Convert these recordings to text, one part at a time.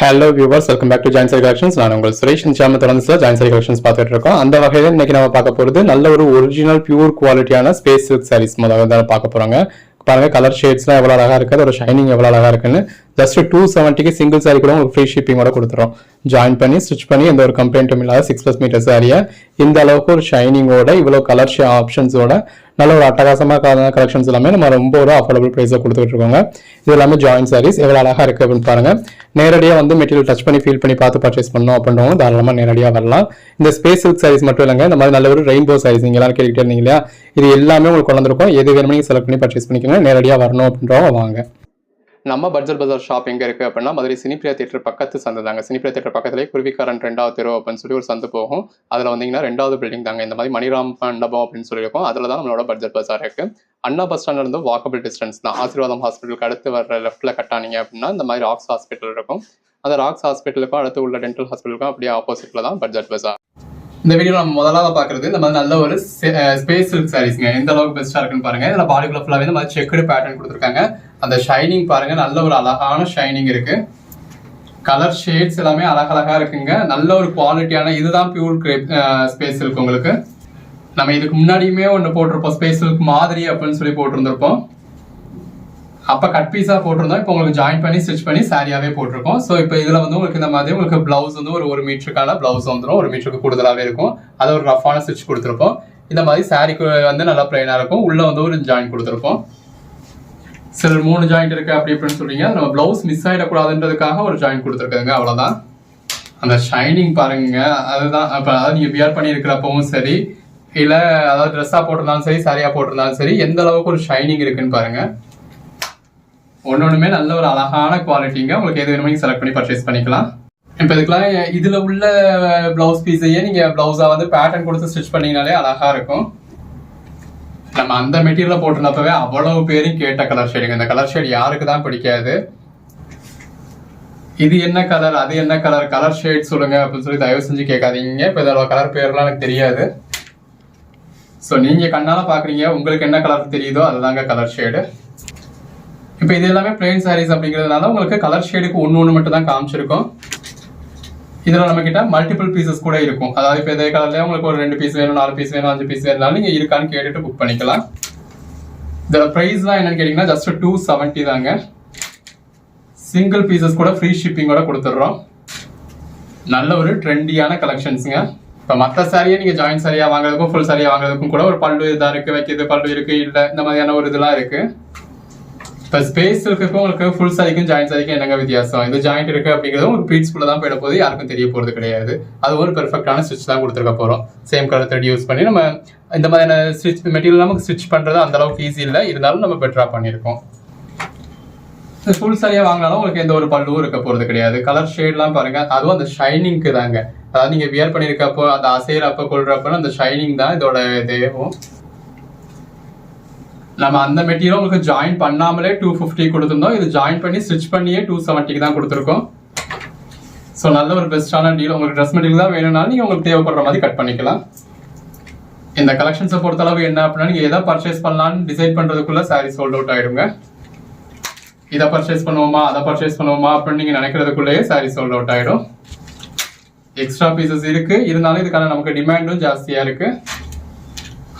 Hello viewers, welcome back to join sari collections. நான் உங்கள் Suresh. Channel தொடர்ந்து ஜாயின் சாரி கலெக்ஷன்ஸ் பார்த்துட்டு இருக்கோம். அந்த வகையில் இன்னைக்கு நம்ம பார்க்க போகிறது நல்ல ஒரு ஒரிஜினல் பியூர் குவாலிட்டியான ஸ்பேஸ் சில்க் சாரீஸ் முதல்ல பார்க்க போகிறாங்க. பாருங்க, கலர் ஷேட்ஸ்லாம் எவ்வளோ அழகாக இருக்குது, அதோட ஷைனிங் எவ்வளோ அழகாக இருக்குன்னு. ஜஸ்ட் 270க்கு சிங்கிள் சாரி கூட உங்களுக்கு ஃப்ரீ ஷிப்பிங்கோட கொடுத்துறோம். ஜாயின் பண்ணி ஸ்டிச் பண்ணி எந்த ஒரு கம்ப்ளைண்ட்டும் இல்லாத 6+ மீட்டர் சாரியை இந்த அளவுக்கு ஒரு ஷைனிங்கோட இவ்வளோ கலர் ஆப்ஷன்ஸோட நல்ல ஒரு அட்டகாசமாக கலெக்ஷன்ஸ் எல்லாமே நம்ம ரொம்ப ஒரு அஃபோர்டபுள் ப்ரைஸில் கொடுத்துட்டு இருக்கோங்க. இது எல்லாமே ஜாயின் சாரீஸ் எவ்வளோ அழகாக இருக்குது அப்படின்னு பாருங்க. நேரடியாக வந்து மெட்டீரியல் டச் பண்ணி ஃபீல் பண்ணி பார்த்து பர்ச்சேஸ் பண்ணணும் அப்படின்றவங்க தாராளமாக நேரடியாக வரலாம். இந்த ஸ்பேஸ் சில்க் சாரீஸ் மட்டும் இல்லைங்க, இந்த மாதிரி நல்ல ஒரு ரெயின்போ சாரீஸ் நீங்கள் எல்லாரும் கேட்டுக்கிட்டே இருந்தீங்க இல்லையா, இது எல்லாமே உங்களுக்கு கொண்டு வந்திருக்கும். எது வேணுமோ நீங்கள் செலக்ட் பண்ணி பர்ச்சேஸ் பண்ணிக்கோங்க. நேரடியாக வரணும் அப்படின்றவங்க வாங்க. நம்ம பட்ஜெட் பஜார் ஷாப் எங்கே இருக்குது அப்படின்னா, மதுரை சினிப்பிரியா தியேட்டர் பக்கத்து சந்து தாங்க. சினிப்பிரியா தியேட்டர் பக்கத்துலேயே குருவிக்காரன் 2வது தெரு அப்படின்னு சொல்லி ஒரு சந்து போகும். அதில் வந்தீங்கன்னா 2வது பில்டிங் தாங்க. இந்த மாதிரி மணிராம் மண்டபம் அப்படின்னு சொல்லியிருக்கோம். அதில் தான் நம்மளோட பட்ஜெட் பஜார் இருக்குது. அண்ணா பஸ் ஸ்டாண்ட்ல இருந்து வாக்கபிள் டிஸ்டன்ஸ் தான். ஆசீர்வாதம் ஹாஸ்பிட்டலுக்கு அடுத்து வர லெஃப்ட்டில் கட்டானீங்க அப்படின்னா இந்த மாதிரி ராக்ஸ் ஹாஸ்பிட்டல் இருக்கும். அந்த ராக்ஸ் ஹாஸ்பிட்டலுக்கும் அடுத்து உள்ள டென்டல் ஹாஸ்பிட்டலுக்கும் அப்படியே ஆப்போசிட்டில் தான் பட்ஜெட் பஜார். இந்த வீடியோ நம்ம முதலாக பார்க்குறது இந்த மாதிரி நல்ல ஒரு ஸ்பேஸ் சில்க் சாரீஸ்ங்க. எந்த அளவுக்கு பெஸ்ட்டாக இருக்குன்னு பாருங்க. இதில் பாடிக்குள்ள ஃபுல்லாகவே இந்த மாதிரி செக்குடு பேட்டர்ன் கொடுத்துருக்காங்க. அந்த ஷைனிங் பாருங்க, நல்ல ஒரு அழகான ஷைனிங் இருக்கு. கலர் ஷேட்ஸ் எல்லாமே அழகழகா இருக்குங்க. நல்ல ஒரு குவாலிட்டியான இதுதான் பியூர் ஸ்பேஸ் சில்க். உங்களுக்கு நம்ம இதுக்கு முன்னாடியுமே ஒன்று போட்டிருப்போம், ஸ்பேஸ் சில்க் மாதிரி அப்படின்னு சொல்லி போட்டிருந்திருப்போம். அப்போ கட் பீஸாக போட்டிருந்தோம். இப்போ உங்களுக்கு ஜாயின் பண்ணி ஸ்டிச் பண்ணி சாரியாவே போட்டிருக்கோம். ஸோ இப்போ இதில் வந்து உங்களுக்கு இந்த மாதிரி உங்களுக்கு பிளவுஸ் வந்து ஒரு மீட்டருக்கான பிளவுஸ் வந்துடும். 1 மீட்டருக்கு கூடுதலாகவே இருக்கும். அதை ஒரு ரஃபான ஸ்டிச் கொடுத்துருப்போம். இந்த மாதிரி சாரிக்கு வந்து நல்லா பிளைனாக இருக்கும். உள்ள வந்து ஒரு ஜாயின் கொடுத்துருப்போம். சிலர் 3 ஜாயிண்ட் இருக்கு அப்படி இப்படின்னு சொல்றீங்க. நம்ம பிளவுஸ் மிஸ் ஆகிடக்கூடாதுன்றதுக்காக ஒரு ஜாயின் கொடுத்துருக்காங்க, அவ்வளோதான். அந்த ஷைனிங் பாருங்க, அதுதான். இப்போ அதாவது நீங்கள் வியர் பண்ணி இருக்கிறப்பவும் சரி, இல்லை அதாவது ட்ரெஸ்ஸாக போட்டிருந்தாலும் சரி, சாரியாக போட்டிருந்தாலும் சரி, எந்த அளவுக்கு ஒரு ஷைனிங் இருக்குன்னு பாருங்க. ஒன்னொன்னுமே நல்ல ஒரு அழகான குவாலிட்டிங்க. உங்களுக்கு எது வேணுமோ செலக்ட் பண்ணி பர்ச்சேஸ் பண்ணிக்கலாம். இப்போ இதுக்கெல்லாம் இதுல உள்ள பிளவுஸ் பீஸையே நீங்க பிளவுஸா வந்து பேட்டர்ன் கொடுத்து ஸ்டிச் பண்ணீங்கனாலே அழகா இருக்கும். நம்ம அந்த மெட்டீரியல போட்டிருந்தப்பவே அவ்வளவு பேரும் கேட்ட கலர் ஷேடுங்க. இந்த கலர் ஷேட் யாருக்கு தான் பிடிக்காது? இது என்ன கலர், அது என்ன கலர், கலர் ஷேட் சொல்லுங்க அப்படின்னு சொல்லி தயவு செஞ்சு கேட்காதீங்க. இப்போ இதோட கலர் பேர்லாம் எனக்கு தெரியாது. ஸோ நீங்க கண்ணால பாக்குறீங்க, உங்களுக்கு என்ன கலர் தெரியுதோ அதுதாங்க கலர் ஷேடு. இப்போ இது எல்லாமே பிளெயின் சாரீஸ் அப்படிங்கிறதுனால உங்களுக்கு கலர் ஷேடுக்கு ஒன்று மட்டும் தான் காமிச்சிருக்கோம். இதில் நம்ம கிட்ட மல்டிபிள் பீசஸ் கூட இருக்கும். அதாவது இப்போ இதே கலர்லேயே உங்களுக்கு ஒரு 2 பீஸ் வேணும், 4 பீஸ் வேணும், 5 பீஸ் வேணும்னாலும் நீங்கள் இருக்கான்னு கேட்டுட்டு புக் பண்ணிக்கலாம். இதோட ப்ரைஸ்லாம் என்னன்னு கேட்டிங்கன்னா ஜஸ்ட் 270 தாங்க. சிங்கிள் பீசஸ் கூட ஃப்ரீ ஷிப்பிங்கோட கொடுத்துட்றோம். நல்ல ஒரு ட்ரெண்டியான கலெக்ஷன்ஸுங்க. இப்போ மற்ற சாரியை நீங்கள் ஜாயின் சாரியாக வாங்குறதுக்கும் ஃபுல் சாரியாக வாங்குறதுக்கும் கூட ஒரு பல்லு இதாக இருக்குது, வைக்கிறது பல்லு இருக்குது, இல்லை இந்த மாதிரியான ஒரு இதெல்லாம் இருக்குது. இப்போ ஸ்பேஸ் சில்க்குக்கும் உங்களுக்கு ஃபுல் சாரிக்கும் ஜாயின் சாரிக்கும் என்னங்க வித்தியாசம்? இது ஜாயிண்ட் இருக்கு அப்படிங்கிறது ஒரு பீட்ஸ்குள்ள தான் போயிட போது, யாருக்கும் தெரிய போகிறது கிடையாது. அது ஒரு பெர்ஃபெக்டான ஸ்டிச் தான் கொடுத்துருக்க போகிறோம். சேம் கலர் த்ரெட் யூஸ் பண்ணி நம்ம இந்த மாதிரியான ஸ்டிச் மெட்டீரியல் நமக்கு ஸ்டிச் பண்ணுறது அந்த அளவுக்கு ஈஸி இல்லை, இருந்தாலும் நம்ம பெட்டராக பண்ணியிருக்கோம். ஃபுல் சாரியாக வாங்கினாலும் உங்களுக்கு எந்த ஒரு பல்லுவும் இருக்க போகிறது கிடையாது. கலர் ஷேட்லாம் பாருங்க, அதுவும் அந்த ஷைனிங்க்கு தாங்க. அதாவது நீங்கள் வியர் பண்ணியிருக்கப்போ அந்த அசைறப்போ கொள்றப்போ அந்த ஷைனிங் தான் இதோட தேவும். நம்ம அந்த மெட்டீரியல் உங்களுக்கு ஜாயின் பண்ணாமலே 250 கொடுத்துருந்தோம். இது ஜாயின் பண்ணி ஸ்டிச் பண்ணியே 270 தான் கொடுத்துருக்கோம். ஸோ நல்ல ஒரு பெஸ்ட்டான டீல். உங்களுக்கு ட்ரெஸ் மெட்டீரியல் தான் வேணும்னாலும் நீங்கள் உங்களுக்கு தேவைப்படுற மாதிரி கட் பண்ணிக்கலாம். இந்த கலெக்ஷன்ஸை பொறுத்தளவு என்ன அப்படின்னா, நீங்கள் எதை பர்ச்சேஸ் பண்ணலான்னு டிசைட் பண்ணுறதுக்குள்ள சாரி சோல்ட் அவுட் ஆகிடுங்க. இதை பர்ச்சேஸ் பண்ணுவோமா, அதை பர்ச்சேஸ் பண்ணுவோமா அப்படின்னு நீங்கள் நினைக்கிறதுக்குள்ளேயே சாரி சோல்ட் அவுட் ஆகிடும். எக்ஸ்ட்ரா பீசஸ் இருக்குது, இருந்தாலும் இதுக்கான நமக்கு டிமாண்டும் ஜாஸ்தியாக இருக்குது.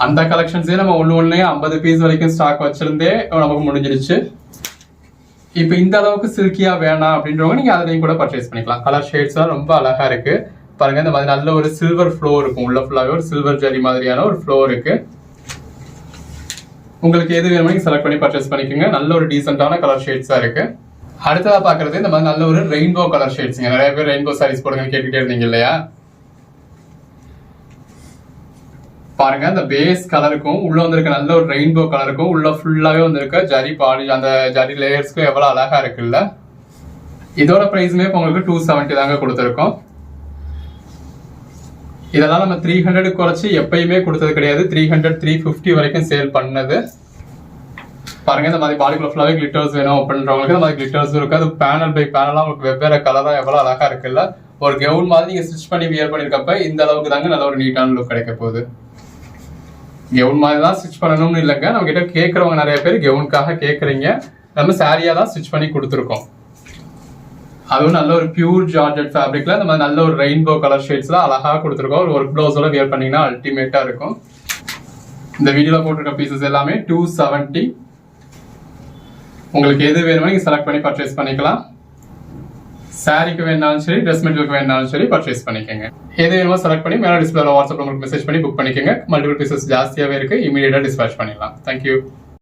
அந்த கலெக்ஷன்ஸே நம்ம ஒன்று 50 பீஸ் வரைக்கும் ஸ்டாக் வச்சிருந்தே நமக்கு முடிஞ்சிருச்சு. இப்போ இந்த அளவுக்கு சில்கியா வேணாம் அப்படின்றவங்க நீங்கள் அதிலையும் கூட பர்ச்சேஸ் பண்ணிக்கலாம். கலர் ஷேட்ஸ்லாம் ரொம்ப அழகா இருக்கு பாருங்க. இந்த மாதிரி நல்ல ஒரு சில்வர் ஃப்ளோ இருக்கும். உள்ள ஃபுல்லாகவே ஒரு சில்வர் ஜரி மாதிரியான ஒரு ஃப்ளோ இருக்கு. உங்களுக்கு எது வேணுமோ செலக்ட் பண்ணி பர்ச்சேஸ் பண்ணிக்கோங்க. நல்ல ஒரு டீசென்டான கலர் ஷேட்ஸா இருக்கு. அடுத்ததாக பார்க்கறது இந்த மாதிரி நல்ல ஒரு ரெயின்போ கலர் ஷேட்ஸுங்க. நிறைய பேர் ரெயின்போ சாரீஸ் போடுங்க கேட்டுக்கிட்டே இருந்தீங்க இல்லையா? பாருங்க, அந்த பேஸ் கலருக்கும் உள்ள வந்திருக்க நல்ல ஒரு ரெயின்போ கலருக்கும் உள்ள ஃபுல்லாவே வந்திருக்க ஜரி பாடி அந்த ஜரி லேயர்ஸ்க்கும் எவ்வளவு அழகா இருக்குல்ல. இதோட பிரைஸுமே இப்போ உங்களுக்கு 270 தாங்க கொடுத்துருக்கோம். இதெல்லாம் நம்ம 300 குறைச்சி எப்பயுமே கொடுத்தது கிடையாது. 300 350 வரைக்கும் சேல் பண்ணது. பாருங்க, இந்த மாதிரி பாடிக்குள்ள ஃபுல்லாவே கிளிட்டர்ஸ் வேணும் அப்படின்றவங்களுக்கு இந்த மாதிரி கிளிட்டர்ஸ் இருக்கு. அது பேனல் பை பேனலா உங்களுக்கு வெவ்வேறு கலரா எவ்வளவு அழகா இருக்குல்ல. ஒரு கவுன் மாதிரி நீங்க ஸ்டிச் பண்ணி வியர் பண்ணிருக்கப்ப இந்த அளவுக்கு தாங்க நல்ல ஒரு நீட்டான லுக் கிடைக்க போகுது. கவுன் மாதிரி தான் ஸ்டிச் பண்ணணும்னு இல்லைங்க. நம்ம கிட்ட கேட்கறவங்க நிறைய பேர் கவுனுக்காக கேட்குறீங்க. நம்ம சாரியா தான் ஸ்டிச் பண்ணி கொடுத்துருக்கோம். அதுவும் நல்ல ஒரு பியூர் ஜார்ஜெட் ஃபேப்ரிக்ல இந்த மாதிரி நல்ல ஒரு ரெயின்போ கலர் ஷேட்ஸ்ல அழகா கொடுத்துருக்கோம். ஒரு ஒர்க் பிளவுஸோட வியர் பண்ணீங்கன்னா அல்டிமேட்டா இருக்கும். இந்த வீடியோல போட்டிருக்க பீசஸ் எல்லாமே 270. உங்களுக்கு எது வேணுமோ நீங்க செலக்ட் பண்ணி பர்ச்சேஸ் பண்ணிக்கலாம். சாரிக்கு வேணாலும் சரி, ட்ரெஸ் மெட்டீரியலுக்கு வேணாலும் சரி பர்ச்சேஸ் பண்ணிக்கோங்க. எது வேணுமோ செலக்ட் பண்ணி மேலே டிஸ்பிளேல வாட்ஸ்அப்ல உங்களுக்கு மெசேஜ் பண்ணி புக் பண்ணிக்கோங்க. மல்டிபிள் பீசஸ் ஜாஸ்தியாவே இருக்கு, இமீடியட்டா டிஸ்பேச் பண்ணிடலாம். தேங்க்யூ.